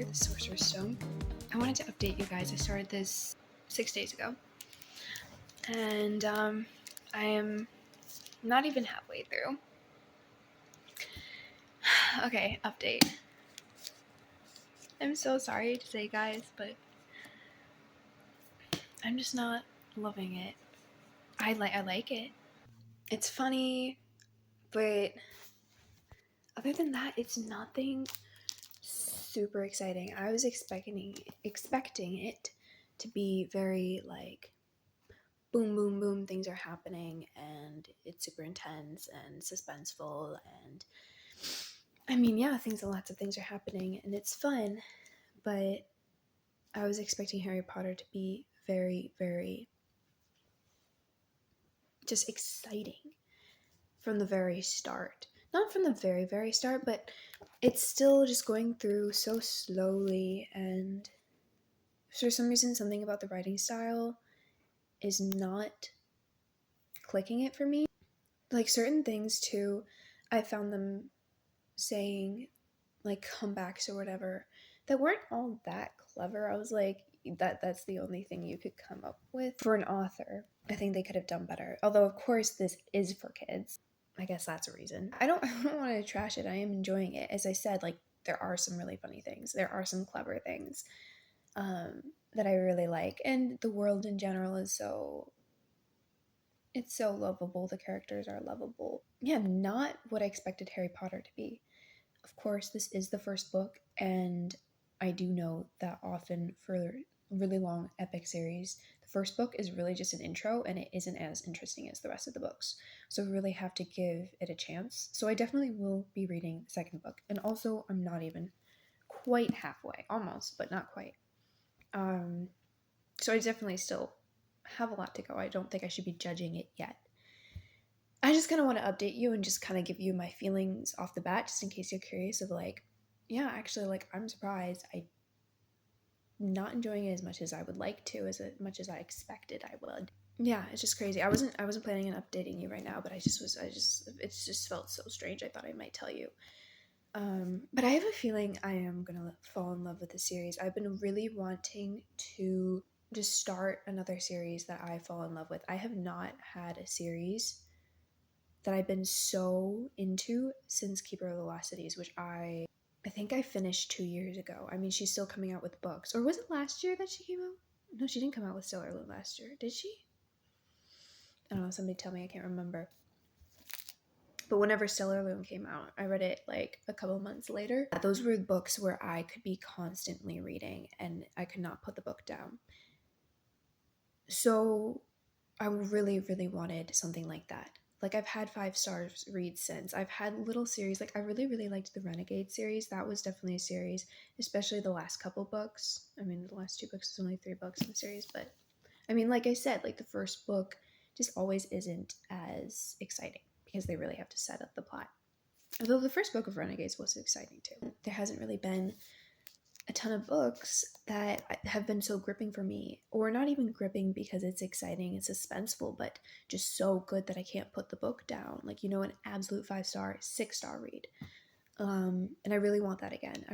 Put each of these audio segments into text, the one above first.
The Sorcerer's Stone. I wanted to update you guys. I started this 6 days ago, and I am not even halfway through. Okay, update. I'm so sorry to say, guys, but I'm just not loving it. I like it. It's funny, but other than that, it's nothing super exciting. I was expecting it to be very like boom, boom, boom, things are happening and it's super intense and suspenseful, and I mean, yeah, lots of things are happening and it's fun, but I was expecting Harry Potter to be very, very just exciting from the very start. Not from the very, very start, but it's still just going through so slowly, and for some reason, something about the writing style is not clicking it for me. Like certain things too, I found them saying like comebacks or whatever that weren't all that clever. I was like, that's the only thing you could come up with for an author. I think they could have done better. Although of course this is for kids. I guess that's a reason. I don't want to trash it. I am enjoying it. As I said, like there are some really funny things. There are some clever things that I really like, and the world in general is it's so lovable. The characters are lovable. Yeah, not what I expected Harry Potter to be. Of course, this is the first book, and I do know that often for really long epic series, the first book is really just an intro and it isn't as interesting as the rest of the books. So we really have to give it a chance. So I definitely will be reading the second book. And also, I'm not even quite halfway. Almost, but not quite. So I definitely still have a lot to go. I don't think I should be judging it yet. I just kind of want to update you and just kind of give you my feelings off the bat, just in case you're curious of like, yeah, actually, like, I'm surprised. I'm not enjoying it as much as I would like to, as much as I expected I would. Yeah, it's just crazy. I wasn't planning on updating you right now, but it just felt so strange. I thought I might tell you. But I have a feeling I am gonna fall in love with the series. I've been really wanting to just start another series that I fall in love with. I have not had a series that I've been so into since Keeper of the Lost Cities, which I think I finished 2 years ago. I mean, she's still coming out with books. Or was it last year that she came out? No, she didn't come out with Stellar Loom last year. Did she? I don't know. Somebody tell me. I can't remember. But whenever Stellar Loom came out, I read it like a couple months later. Those were books where I could be constantly reading and I could not put the book down. So I really, really wanted something like that. Like, I've had 5 stars reads since. I've had little series. Like, I really, really liked the Renegade series. That was definitely a series, especially the last couple books. I mean, the last 2 books, there's only 3 books in the series. But, I mean, like I said, like, the first book just always isn't as exciting because they really have to set up the plot. Although the first book of Renegades was exciting, too. There hasn't really been a ton of books that have been so gripping for me, or not even gripping because it's exciting and suspenseful, but just so good that I can't put the book down. Like, an absolute 5-star, 6-star read. And I really want that again.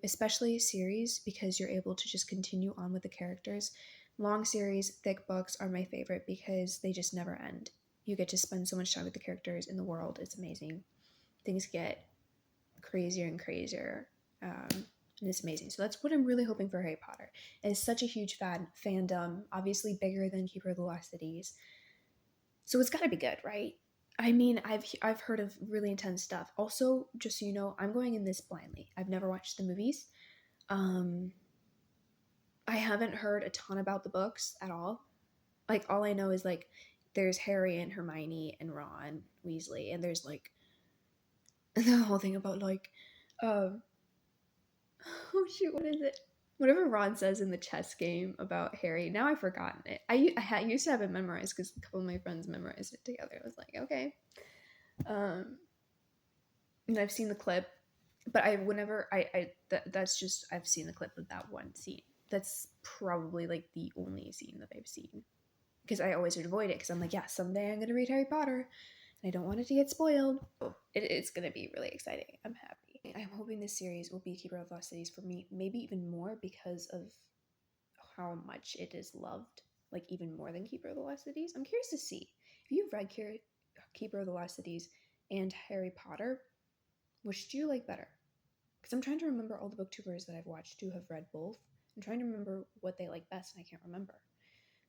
Especially series, because you're able to just continue on with the characters. Long series, thick books are my favorite because they just never end. You get to spend so much time with the characters in the world. It's amazing. Things get crazier and crazier. And it's amazing. So that's what I'm really hoping for Harry Potter. And it's such a huge fandom, obviously bigger than Keeper of the Lost Cities. So it's got to be good, right? I mean, I've heard of really intense stuff. Also, just so you know, I'm going in this blindly. I've never watched the movies. I haven't heard a ton about the books at all. Like, all I know is, like, there's Harry and Hermione and Ron Weasley, and there's, like, the whole thing about, like, oh shoot, what is it? Whatever Ron says in the chess game about Harry. Now I've forgotten it. I used to have it memorized because a couple of my friends memorized it together. I was like, okay. And I've seen the clip, but that's just, I've seen the clip of that one scene. That's probably like the only scene that I've seen, because I always would avoid it because I'm like, yeah, someday I'm gonna read Harry Potter and I don't want it to get spoiled. It's gonna be really exciting. I'm happy. I'm hoping this series will be Keeper of the Lost Cities for me, maybe even more because of how much it is loved, like even more than Keeper of the Lost Cities. I'm curious to see if you've read Keeper of the Lost Cities and Harry Potter, which do you like better? Because I'm trying to remember all the booktubers that I've watched who have read both. I'm trying to remember what they like best, and I can't remember.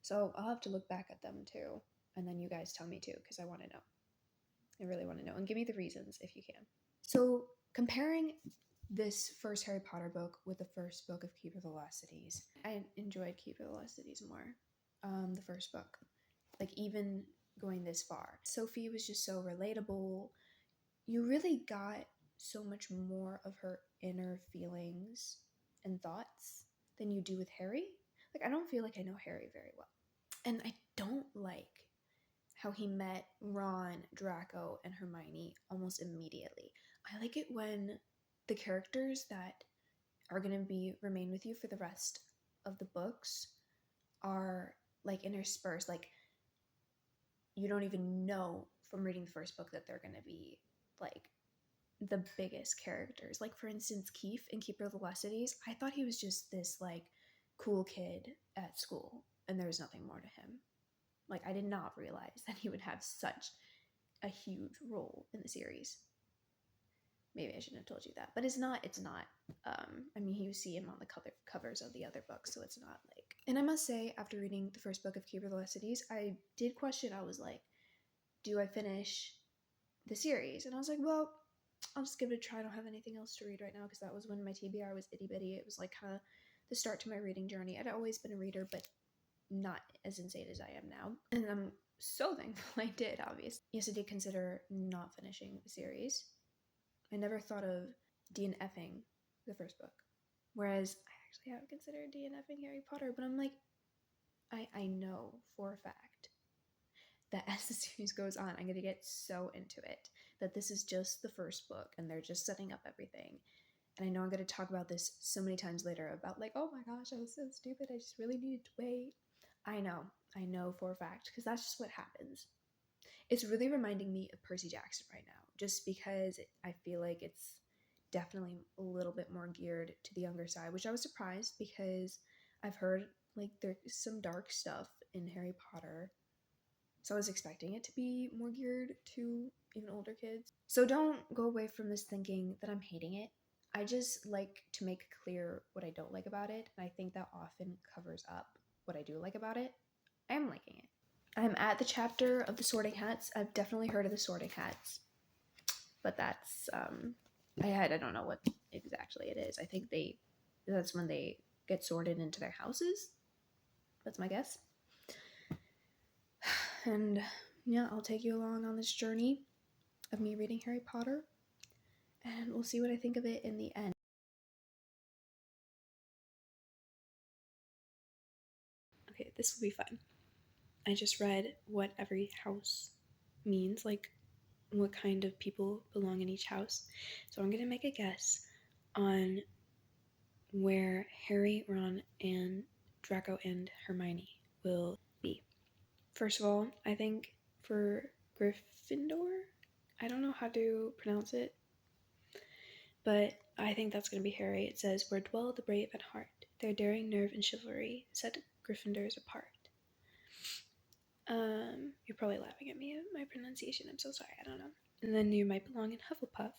So I'll have to look back at them too, and then you guys tell me too, because I want to know. I really want to know, and give me the reasons if you can. So comparing this first Harry Potter book with the first book of Keeper of the Lost Cities, I enjoyed Keeper of the Lost Cities more. The first book, like even going this far, Sophie was just so relatable. You really got so much more of her inner feelings and thoughts than you do with Harry. Like, I don't feel like I know Harry very well. And I don't like how he met Ron, Draco, and Hermione almost immediately. I like it when the characters that are going to remain with you for the rest of the books are like interspersed. Like, you don't even know from reading the first book that they're going to be like the biggest characters. Like, for instance, Keith in Keeper of the Lost Cities, I thought he was just this like cool kid at school and there was nothing more to him. Like, I did not realize that he would have such a huge role in the series. Maybe I shouldn't have told you that, but it's not. I mean, you see him on the covers of the other books, so it's not like. And I must say, after reading the first book of Keeper of the Lost Cities, I did question. I was like, do I finish the series? And I was like, well, I'll just give it a try. I don't have anything else to read right now, because that was when my TBR was itty bitty. It was like kind of the start to my reading journey. I'd always been a reader, but not as insane as I am now. And I'm so thankful I did, obviously. Yes, I did consider not finishing the series. I never thought of DNFing the first book. Whereas I actually have considered DNFing Harry Potter, but I'm like, I know for a fact that as the series goes on, I'm going to get so into it that this is just the first book and they're just setting up everything. And I know I'm going to talk about this so many times later about like, oh my gosh, I was so stupid. I just really needed to wait. I know for a fact, because that's just what happens. It's really reminding me of Percy Jackson right now, just because I feel like it's definitely a little bit more geared to the younger side, which I was surprised because I've heard like there's some dark stuff in Harry Potter. So I was expecting it to be more geared to even older kids. So don't go away from this thinking that I'm hating it. I just like to make clear what I don't like about it, and I think that often covers up what I do like about it. I am liking it. I'm at the chapter of the Sorting Hats. I've definitely heard of the Sorting Hats, but that's I don't know what exactly it is. I think that's when they get sorted into their houses. That's my guess. And yeah, I'll take you along on this journey of me reading Harry Potter, and we'll see what I think of it in the end. Okay, this will be fun. I just read what every house means, like what kind of people belong in each house. So I'm going to make a guess on where Harry, Ron, and Draco and Hermione will be. First of all, I think for Gryffindor, I don't know how to pronounce it, but I think that's going to be Harry. It says, "Where dwell the brave at heart, their daring nerve and chivalry set Gryffindors apart." You're probably laughing at me at my pronunciation. I'm so sorry. I don't know. And then you might belong in Hufflepuff,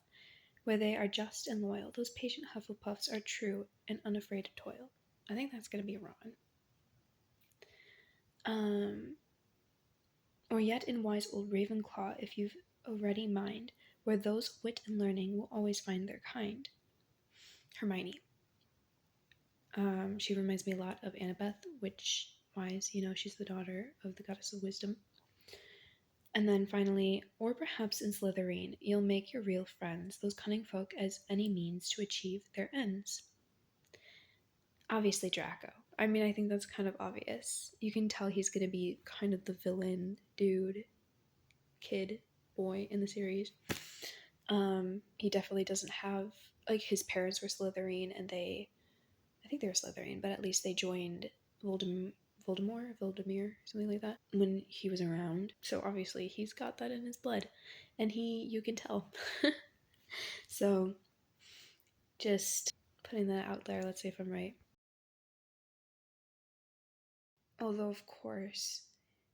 where they are just and loyal. Those patient Hufflepuffs are true and unafraid to toil. I think that's going to be Ron. Or yet in wise old Ravenclaw, if you've a ready mind, where those wit and learning will always find their kind. Hermione. She reminds me a lot of Annabeth, which wise, she's the daughter of the goddess of wisdom. And then finally, or perhaps in Slytherin, you'll make your real friends, those cunning folk as any means to achieve their ends. Obviously Draco. I mean, I think that's kind of obvious. You can tell he's going to be kind of the villain dude, kid, boy in the series. He definitely doesn't have, like, his parents were Slytherin, and I think they were Slytherin, but at least they joined Voldemort, something like that, when he was around. So obviously he's got that in his blood, and you can tell. So just putting that out there. Let's see if I'm right. Although, of course,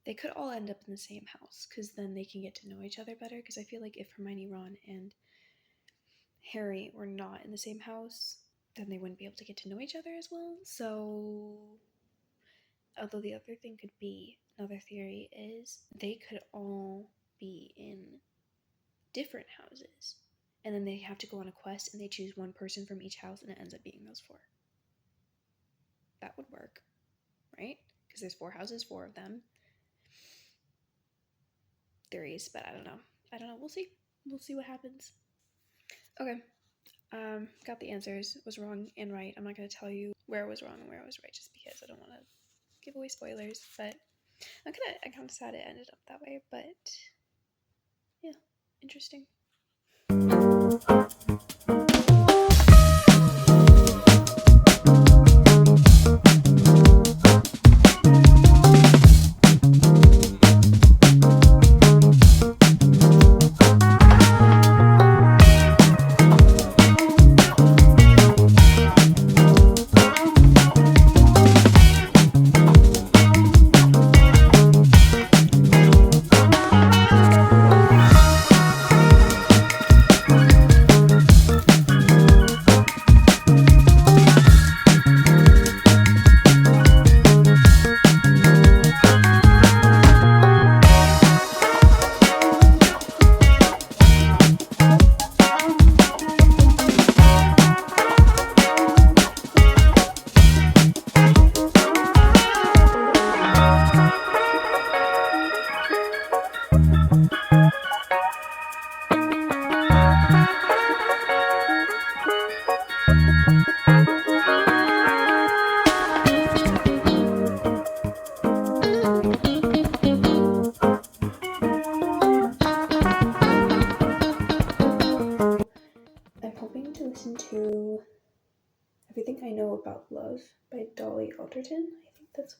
they could all end up in the same house, because then they can get to know each other better, because I feel like if Hermione, Ron, and Harry were not in the same house, then they wouldn't be able to get to know each other as well. So, although the other thing could be, another theory is, they could all be in different houses, and then they have to go on a quest, and they choose one person from each house, and it ends up being those 4. That would work, right? Because there's 4 houses, 4 of them. Theories, but I don't know. We'll see what happens. Okay. Got the answers. Was wrong and right. I'm not going to tell you where I was wrong and where I was right, just because I don't want to give away spoilers, but I'm kind of sad it ended up that way, but yeah, interesting. To Everything I Know About Love by Dolly, Alderton. I think that's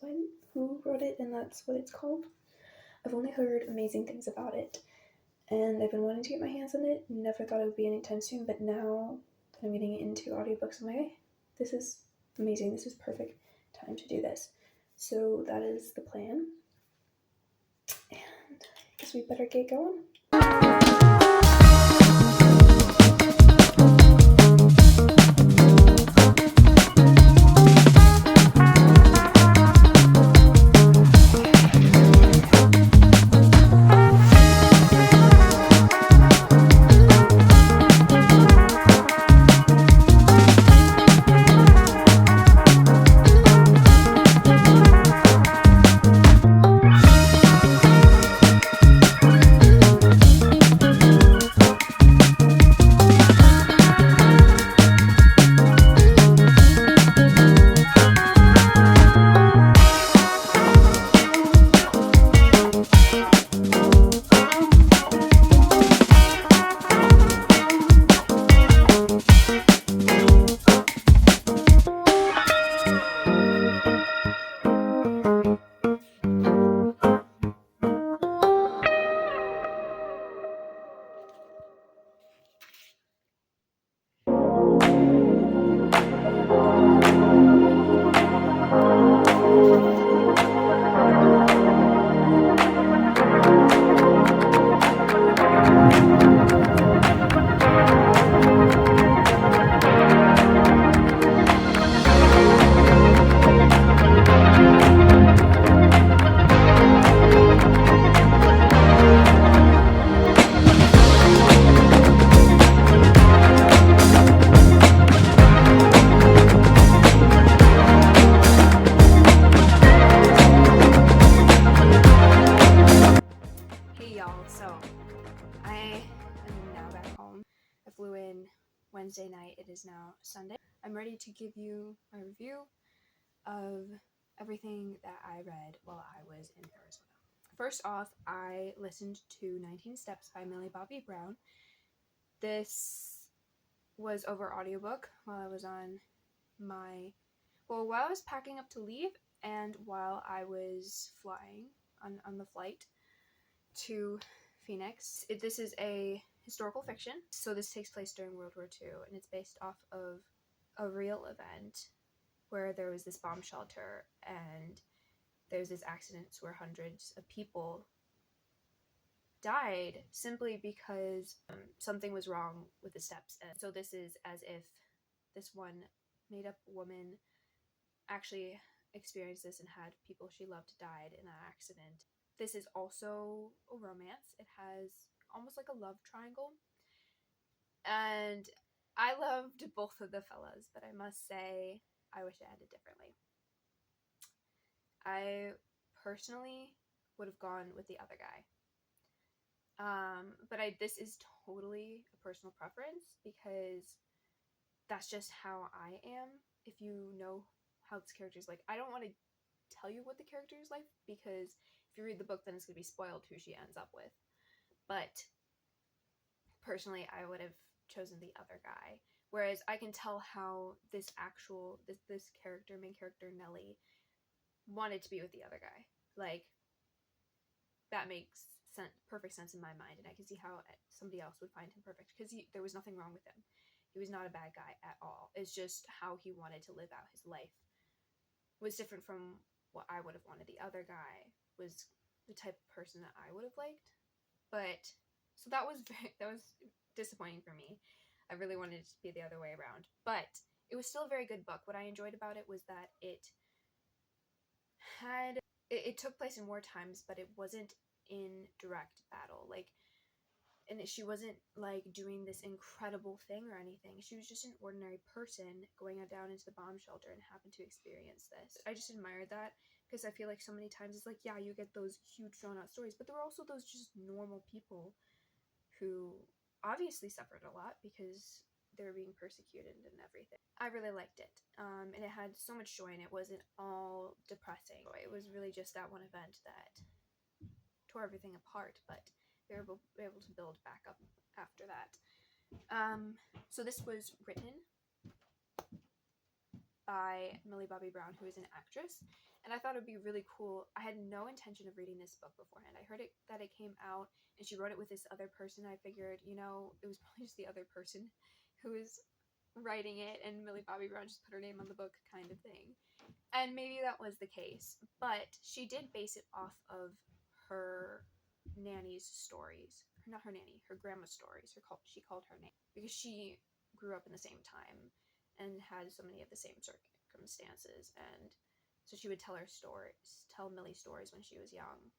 who wrote it, and that's what it's called. I've only heard amazing things about it, and I've been wanting to get my hands on it. Never thought it would be anytime soon, but now that I'm getting into audiobooks, I'm like, this is amazing. This is perfect time to do this. So that is the plan, and I guess we better get going. Wednesday night. It is now Sunday. I'm ready to give you my review of everything that I read while I was in Arizona. First off, I listened to 19 Steps by Millie Bobby Brown. This was over audiobook while I was while I was packing up to leave and while I was flying on the flight to Phoenix. This is a historical fiction, so this takes place during World War II, and it's based off of a real event where there was this bomb shelter and there's this accident where hundreds of people died simply because something was wrong with the steps. And so this is as if this one made-up woman actually experienced this and had people she loved died in that accident. This is also a romance. It has almost like a love triangle. And I loved both of the fellas, but I must say I wish it ended differently. I personally would have gone with the other guy. But this is totally a personal preference because that's just how I am. If you know how this character is like, I don't want to tell you what the character is like because if you read the book, then it's going to be spoiled who she ends up with. But personally, I would have chosen the other guy. Whereas I can tell how this character, main character Nellie, wanted to be with the other guy. Like, that makes perfect sense in my mind, and I can see how somebody else would find him perfect because there was nothing wrong with him. He was not a bad guy at all. It's just how he wanted to live out his life was different from what I would have wanted. The other guy was the type of person that I would have liked. But so that was disappointing for me. I really wanted it to be the other way around. But it was still a very good book. What I enjoyed about it was that it took place in war times, but it wasn't in direct battle. And she wasn't like doing this incredible thing or anything. She was just an ordinary person going down into the bomb shelter and happened to experience this. I just admired that because I feel like so many times it's like, yeah, you get those huge drawn out stories, but there were also those just normal people who obviously suffered a lot because they were being persecuted and everything. I really liked it. And it had so much joy and it wasn't all depressing. It was really just that one event that tore everything apart, but they were able to build back up after that. So this was written by Millie Bobby Brown, who is an actress, and I thought it would be really cool. I had no intention of reading this book beforehand. I heard that it came out, and she wrote it with this other person. I figured, it was probably just the other person who was writing it, and Millie Bobby Brown just put her name on the book kind of thing. And maybe that was the case, but she did base it off of her nanny's stories. Not her nanny, her grandma's stories. She called her name because she grew up in the same time and had so many of the same circumstances, and so she would tell Millie stories when she was young.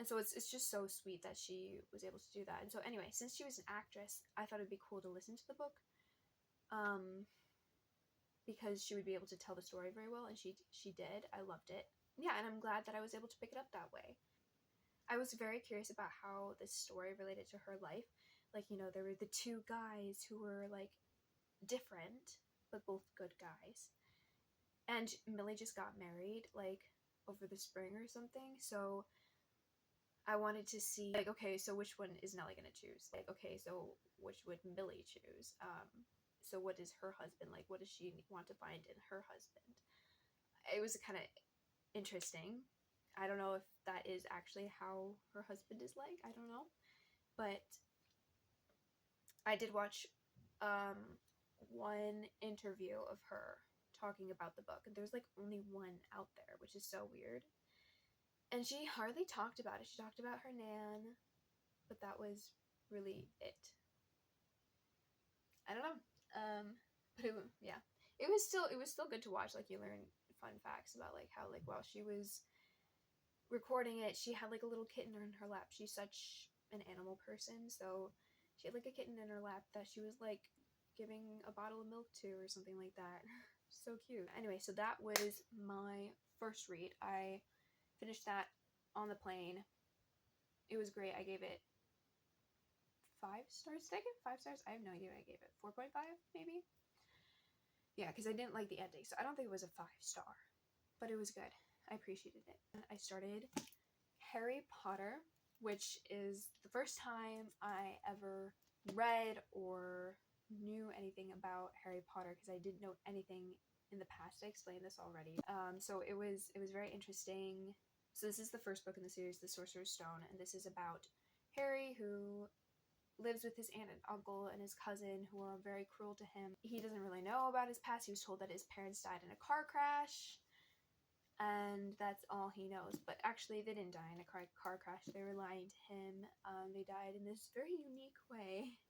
And so it's just so sweet that she was able to do that. And so anyway, since she was an actress, I thought it'd be cool to listen to the book, because she would be able to tell the story very well, and she did. I loved it. Yeah, and I'm glad that I was able to pick it up that way. I was very curious about how this story related to her life. Like, there were the two guys who were like different, but both good guys. And Millie just got married like over the spring or something. So I wanted to see like, okay, so which one is Nellie gonna choose? Like, okay, so which would Millie choose? So what is her husband like? What does she want to find in her husband? It was kind of interesting. I don't know if that is actually how her husband is like. I don't know. But I did watch one interview of her talking about the book, and there's like only one out there, which is so weird. And she hardly talked about it. She talked about her nan, but that was really it. I don't know. But it was still good to watch. Like, you learn fun facts about like how like while she was recording it, she had like a little kitten in her lap. She's such an animal person, so she had like a kitten in her lap that she was like giving a bottle of milk to or something like that. So cute. Anyway, so that was my first read. I finished that on the plane. It was great. I gave it 5 stars. Did I give 5 stars? I have no idea what I gave it. 4.5 maybe? Yeah, because I didn't like the ending, so I don't think it was a 5-star. But it was good. I appreciated it. I started Harry Potter, which is the first time I ever read or knew anything about Harry Potter, because I didn't know anything in the past. I explained this already. So it was very interesting. So this is the first book in the series, The Sorcerer's Stone, and this is about Harry, who lives with his aunt and uncle and his cousin, who are very cruel to him. He doesn't really know about his past. He was told that his parents died in a car crash, and that's all he knows. But actually, they didn't die in a car crash. They were lying to him. They died in this very unique way.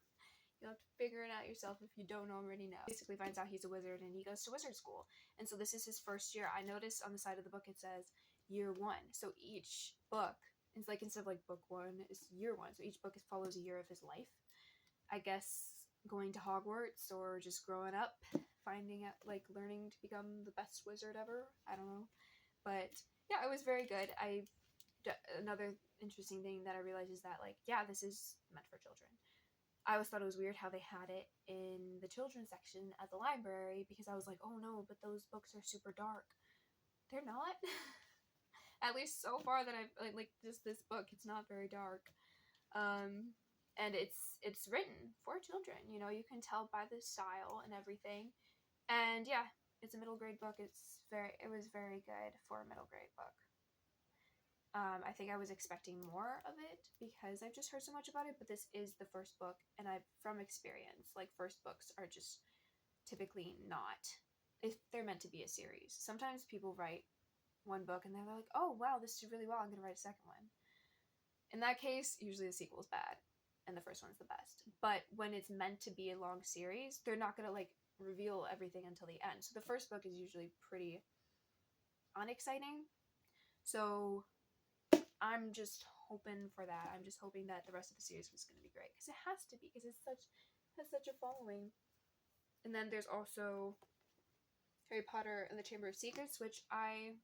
You'll have to figure it out yourself if you don't already know. Basically finds out he's a wizard, and he goes to wizard school. And so this is his first year. I noticed on the side of the book it says year 1. So each book, it's like, instead of like book 1, is year 1. So each book follows a year of his life. I guess going to Hogwarts, or just growing up, finding out, like, learning to become the best wizard ever. I don't know. But yeah, it was very good. Another interesting thing that I realized is that, like, yeah, this is meant for children. I always thought it was weird how they had it in the children's section at the library, because I was like, oh no, but those books are super dark. They're not. At least so far that I've, like, just this book, it's not very dark. And it's written for children, you know, you can tell by the style and everything. And yeah, it's a middle grade book. It was very good for a middle grade book. I think I was expecting more of it because I've just heard so much about it, but this is the first book, and from experience, like, first books are just typically not, if they're meant to be a series. Sometimes people write one book and they're like, oh wow, this did really well, I'm gonna write a second one. In that case, usually the sequel's bad and the first one's the best. But when it's meant to be a long series, they're not gonna, like, reveal everything until the end. So the first book is usually pretty unexciting. So I'm just hoping for that. I'm just hoping that the rest of the series was going to be great, because it has to be, because it has such a following. And then there's also Harry Potter and the Chamber of Secrets, which I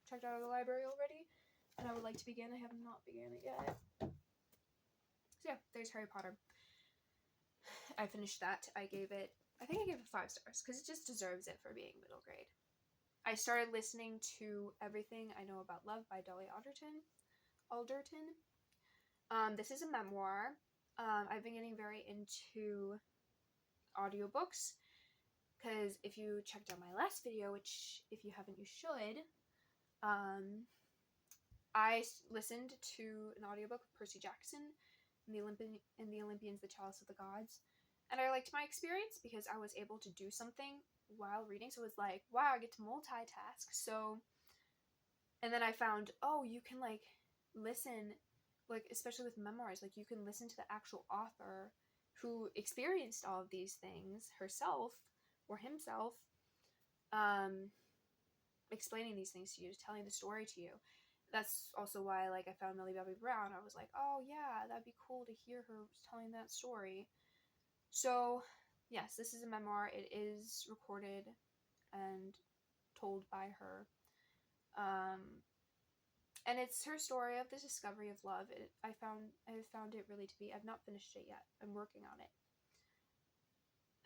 checked out of the library already, and I would like to begin. I have not begun it yet. So yeah, there's Harry Potter. I finished that. I think I gave it 5 stars, because it just deserves it for being middle grade. I started listening to Everything I Know About Love by Dolly Alderton. This is a memoir. I've been getting very into audiobooks, because if you checked out my last video, which if you haven't, you should, I listened to an audiobook of Percy Jackson and the Olympians, the Chalice of the Gods, and I liked my experience because I was able to do something while reading. So it was like, wow, I get to multitask. So, and then I found, oh, you can, like, listen, like, especially with memoirs, like, you can listen to the actual author who experienced all of these things herself or himself, explaining these things to you, telling the story to you. That's also why, like, I found Millie Bobby Brown. I was like, oh yeah, that'd be cool to hear her telling that story. So yes, this is a memoir. It is recorded and told by her. And it's her story of the discovery of love. I have found it really to be, I've not finished it yet, I'm working on it.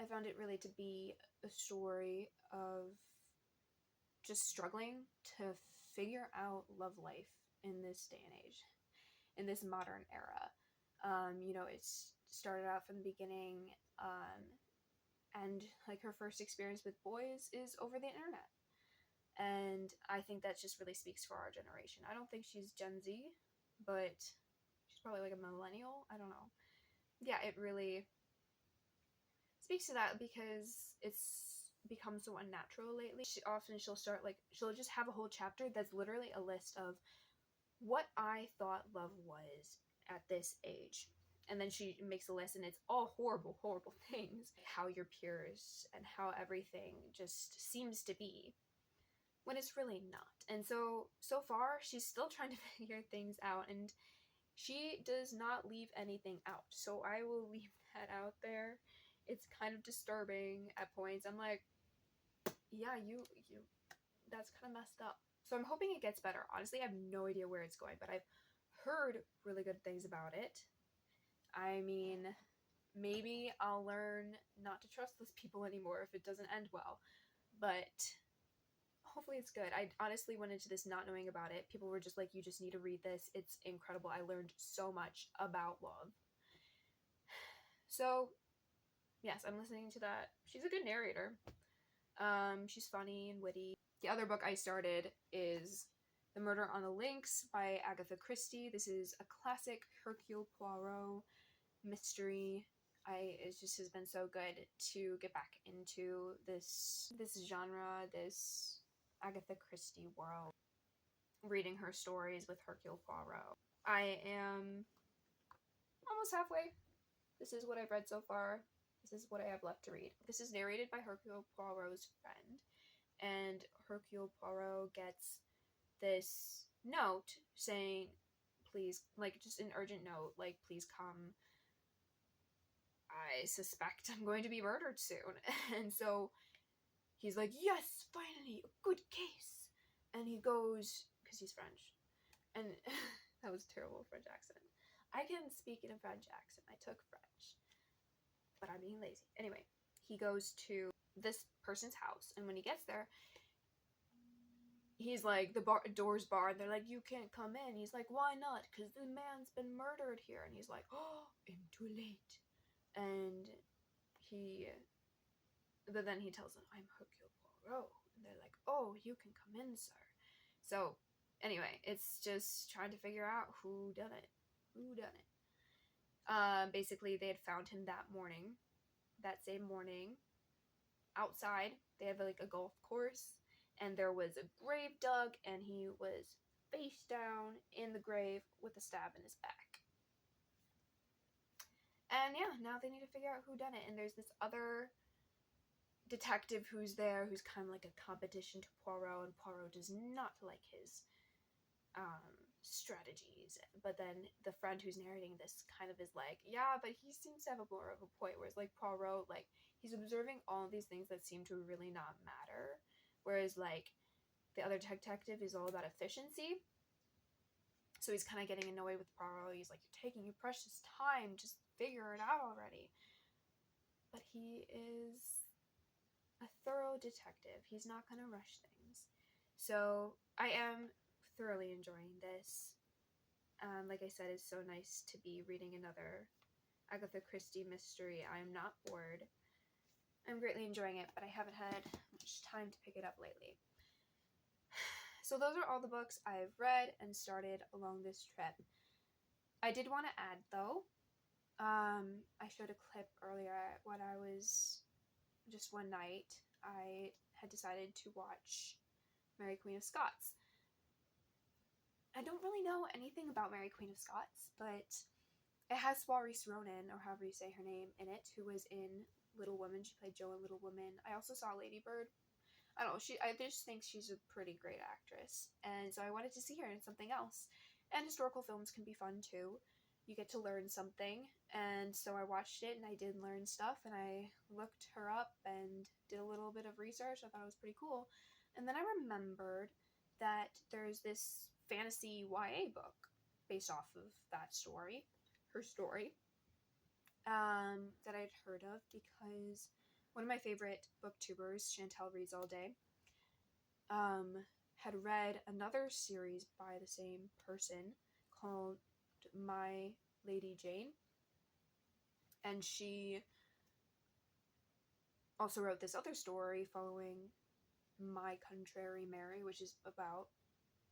I found it really to be a story of just struggling to figure out love life in this day and age, in this modern era. You know, it's started out from the beginning, and, like, her first experience with boys is over the internet. And I think that just really speaks for our generation. I don't think she's Gen Z, but she's probably like a millennial. I don't know. Yeah, it really speaks to that, because it's become so unnatural lately. She'll start, like, she'll just have a whole chapter that's literally a list of what I thought love was at this age. And then she makes a list, and it's all horrible, horrible things. How your peers and how everything just seems to be, when it's really not. And so far, she's still trying to figure things out, and she does not leave anything out. So I will leave that out there. It's kind of disturbing at points. I'm like, yeah, you that's kind of messed up. So I'm hoping it gets better. Honestly, I have no idea where it's going, but I've heard really good things about it. I mean, maybe I'll learn not to trust those people anymore if it doesn't end well. But hopefully it's good. I honestly went into this not knowing about it. People were just like, you just need to read this. It's incredible. I learned so much about love. So, yes, I'm listening to that. She's a good narrator. She's funny and witty. The other book I started is The Murder on the Links by Agatha Christie. This is a classic Hercule Poirot mystery. It just has been so good to get back into this genre, this Agatha Christie world, reading her stories with Hercule Poirot. I am almost halfway. This is what I've read so far. This is what I have left to read. This is narrated by Hercule Poirot's friend, and Hercule Poirot gets this note saying, please, like, just an urgent note, like, please come. I suspect I'm going to be murdered soon. And so he's like, yes, finally, a good case. And he goes, because he's French. And that was a terrible French accent. I can speak in a French accent. I took French. But I'm being lazy. Anyway, he goes to this person's house. And when he gets there, he's like, the door's barred. They're like, you can't come in. He's like, why not? Because the man's been murdered here. And he's like, oh, I'm too late. And but then he tells them, I'm Hercule Poirot. And they're like, oh, you can come in, sir. So, anyway, it's just trying to figure out who done it. Basically, they had found him that same morning, outside. They have like a golf course, and there was a grave dug, and he was face down in the grave with a stab in his back. And yeah, now they need to figure out who done it. And there's this other detective who's there, who's kind of like a competition to Poirot, and Poirot does not like his strategies. But then the friend who's narrating this kind of is like, yeah, but he seems to have a more of a point, whereas like Poirot, like, he's observing all these things that seem to really not matter, whereas like the other detective is all about efficiency. So he's kind of getting annoyed with Brodi. He's like, you're taking your precious time. Just figure it out already. But he is a thorough detective. He's not going to rush things. So I am thoroughly enjoying this. Like I said, it's so nice to be reading another Agatha Christie mystery. I am not bored. I'm greatly enjoying it, but I haven't had much time to pick it up lately. So those are all the books I've read and started along this trip. I did want to add, though, I showed a clip earlier when I was, just one night, I had decided to watch Mary Queen of Scots. I don't really know anything about Mary Queen of Scots, but it has Saoirse Ronan, or however you say her name, in it, who was in Little Women. She played Jo in Little Women. I also saw Lady Bird. I don't know, I just think she's a pretty great actress, and so I wanted to see her in something else. And historical films can be fun too. You get to learn something, and so I watched it, and I did learn stuff, and I looked her up and did a little bit of research. I thought it was pretty cool. And then I remembered that there's this fantasy YA book based off of that story, her story, that I'd heard of because one of my favorite booktubers, Chantel Reads All Day, had read another series by the same person called My Lady Jane, and she also wrote this other story following My Contrary Mary, which is about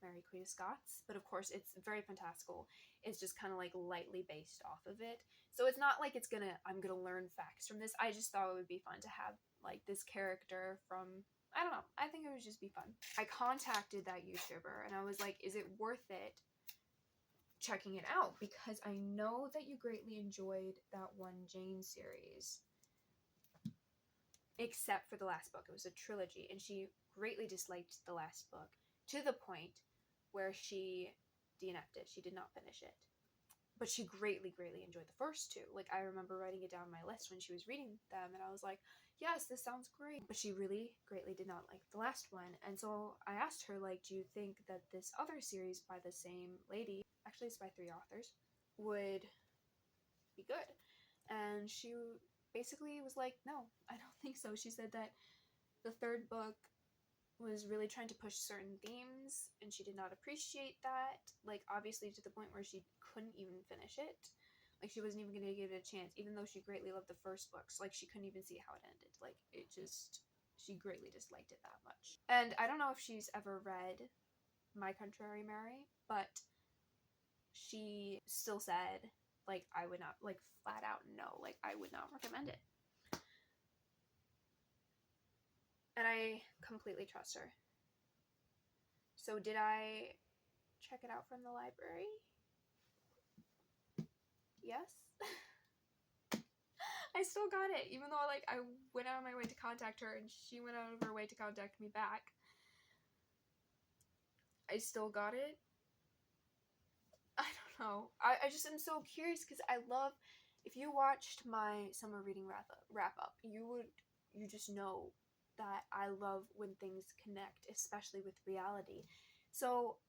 Mary Queen of Scots, but of course it's very fantastical. It's just kind of like lightly based off of it, so it's not like I'm gonna learn facts from this. I just thought it would be fun to have like this character from, I don't know, I think it would just be fun. I contacted that YouTuber and I was like, is it worth it checking it out? Because I know that you greatly enjoyed that one Jane series, except for the last book. It was a trilogy, and she greatly disliked the last book to the point where she DNF'd it. She did not finish it. But she greatly, greatly enjoyed the first two. Like, I remember writing it down on my list when she was reading them, and I was like, yes, this sounds great. But she really greatly did not like the last one. And so I asked her, like, do you think that this other series by the same lady, actually it's by 3 authors, would be good? And she basically was like, no, I don't think so. She said that the third book was really trying to push certain themes, and she did not appreciate that. Like, obviously to the point where she couldn't even finish it. Like, she wasn't even going to give it a chance, even though she greatly loved the first books. Like, she couldn't even see how it ended. Like, it just, she greatly disliked it that much. And I don't know if she's ever read My Contrary Mary, but she still said, like, I would not, like, flat out no, like, I would not recommend it. And I completely trust her. So did I check it out from the library? Yes. I still got it, even though, like, I went out of my way to contact her and she went out of her way to contact me back. I still got it. I don't know. I just am so curious because I love, if you watched my summer reading wrap up, you just know that I love when things connect, especially with reality. So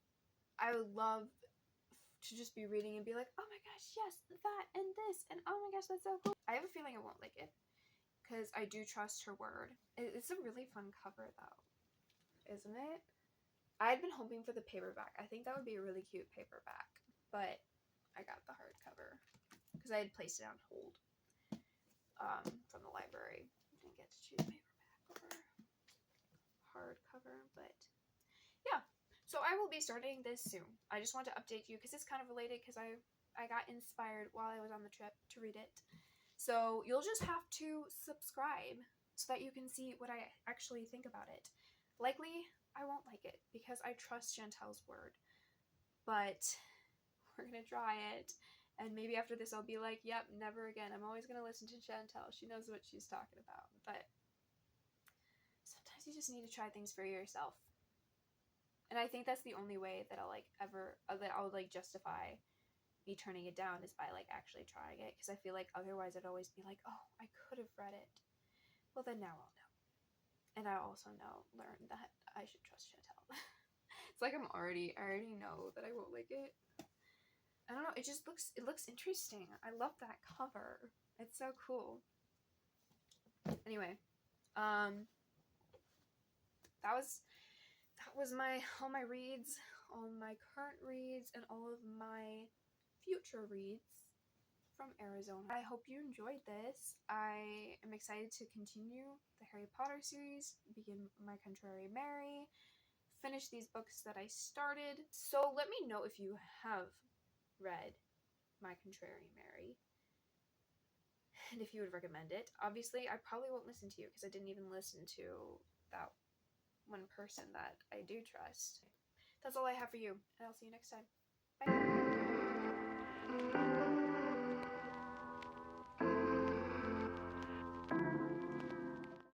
I would love to just be reading and be like, oh my gosh, yes, that and this, and oh my gosh, that's so cool. I have a feeling I won't like it because I do trust her word. It's a really fun cover though, isn't it? I had been hoping for the paperback. I think that would be a really cute paperback, but I got the hardcover because I had placed it on hold from the library. I didn't get to choose paperback or hardcover, but yeah. So I will be starting this soon. I just want to update you because it's kind of related because I got inspired while I was on the trip to read it. So you'll just have to subscribe so that you can see what I actually think about it. Likely, I won't like it because I trust Chantel's word. But we're going to try it. And maybe after this I'll be like, yep, never again. I'm always going to listen to Chantel. She knows what she's talking about. But sometimes you just need to try things for yourself. And I think that's the only way that I'll like ever, that I'll like justify me turning it down is by like actually trying it. Because I feel like otherwise I'd always be like, oh, I could have read it. Well, then now I'll know. And I also learn that I should trust Chantel. It's like I already know that I won't like it. I don't know, it looks interesting. I love that cover. It's so cool. Anyway, that was all my reads, all my current reads, and all of my future reads from Arizona. I hope you enjoyed this. I am excited to continue the Harry Potter series, begin My Contrary Mary, finish these books that I started. So let me know if you have read My Contrary Mary and if you would recommend it. Obviously, I probably won't listen to you because I didn't even listen to that one person that I do trust. That's all I have for you, and I'll see you next time. Bye.